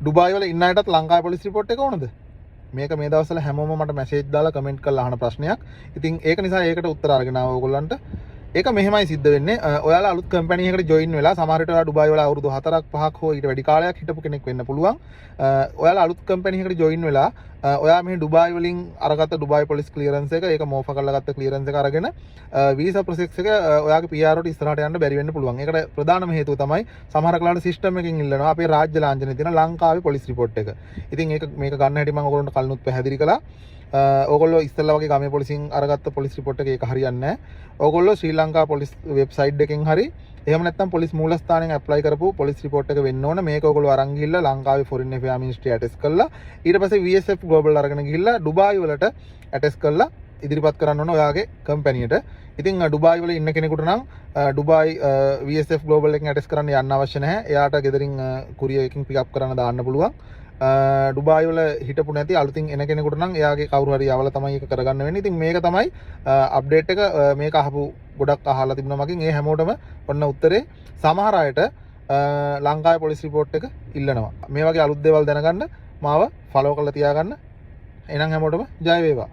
Dubai වල ඉන්න අයටත් ලංකාවේ පොලිස් රිපෝට් එක ඕනද? මේක මේ දවස්වල හැමෝම මට මැසේජ් දාලා කමෙන්ට් කරලා අහන ප්‍රශ්නයක්. ඉතින් ඒක නිසා ඒකට උත්තර අරගෙන ආව ඕගොල්ලන්ට. ඒක මෙහෙමයි සිද්ධ වෙන්නේ. ඔයාලා අලුත් කම්පැනි එකකට ජොයින් වෙලා සමහර විට ඔයාලා ඩුබායි වල අවුරුදු 4ක් 5ක් හෝ ඊට වැඩි කාලයක් හිටපු කෙනෙක් වෙන්න පුළුවන්. ඔයාලා අලුත් කම්පැනි එකකට ජොයින් වෙලා ඔයා මේ ඩුබායි වලින් අරගත්ත ඩුබායි පොලිස් ක්ලියරන්ස් එක ඒක මෝෆා කරලා ගත්ත ක්ලියරන්ස් එක අරගෙන වීසා ප්‍රොසෙස් එක ඔයාගේ PR වලට ඉස්සරහට යන්න බැරි වෙන්න පුළුවන්. ඒකට ප්‍රධානම හේතුව තමයි සමහර කලාවට සිස්ටම් එකකින් ඉල්ලනවා අපේ රාජ්‍ය ලාංඡනයේ තියෙන ලංකාවේ පොලිස් රිපෝට් එක. ඉතින් මේක ගන්න හැටි මම ඔයගොල්ලන්ට කලිනුත් පැහැදිලි කළා. ඕගොල්ලෝ ඉස්සෙල්ලා වගේ ගමේ පොලිසියෙන් අරගත්ත පොලිස් රිපෝට් එක ඒක හරියන්නේ නැහැ. ඕගොල්ලෝ ශ්‍රී ලංකා පොලිස් වෙබ්සයිට් එකෙන් හරි එහෙම නැත්නම් පොලිස් මූලස්ථානයෙන් ඇප්ලයි කරපු පොලිස් රිපෝට් එක වෙන්න ඕන. මේක ඕගොල්ලෝ අරන් ගිහිල්ලා ලංකාවේ ෆොරින් ඇෆෙයාර් මිනිස්ට්‍රි ඇටෙස් කරලා ඊට පස්සේ VSF ග්ලෝබල් අරගෙන ගිහිල්ලා ඩුබායි වලට ඇටෙස් කරලා ඉදිරිපත් කරන්න ඕන ඔයාගේ කම්පැනියට. ඉතින් ඩුබායි වල ඉන්න කෙනෙකුට නම් ඩුබායි VSF ග්ලෝබල් එකෙන් ඇටෙස් කරන්න යන්න අවශ්‍ය නැහැ. එයාට ගෙදරින් කුරියර් එකකින් පිකප් කරන්න දාන්න පුළුවන්. ඩුබායි වල හිටපු නැති අලුතින් එන කෙනෙකුට නම් එයාගේ කවුරු හරි යවලා තමයි ඒක කරගන්න වෙන්නේ. ඉතින් මේක තමයි අප්ඩේට් එක. මේක අහපු ගොඩක් අහලා තිබුණා මගෙන්. ඒ හැමෝටම ඔන්න උත්තරේ. සමහර අයට ලංකාවේ පොලිස් රිපෝට් එක ඉල්ලනවා. මේ වගේ අලුත් දේවල් දැනගන්න මාව ෆලෝ කරලා තියාගන්න. එහෙනම් හැමෝටම ජය වේවා.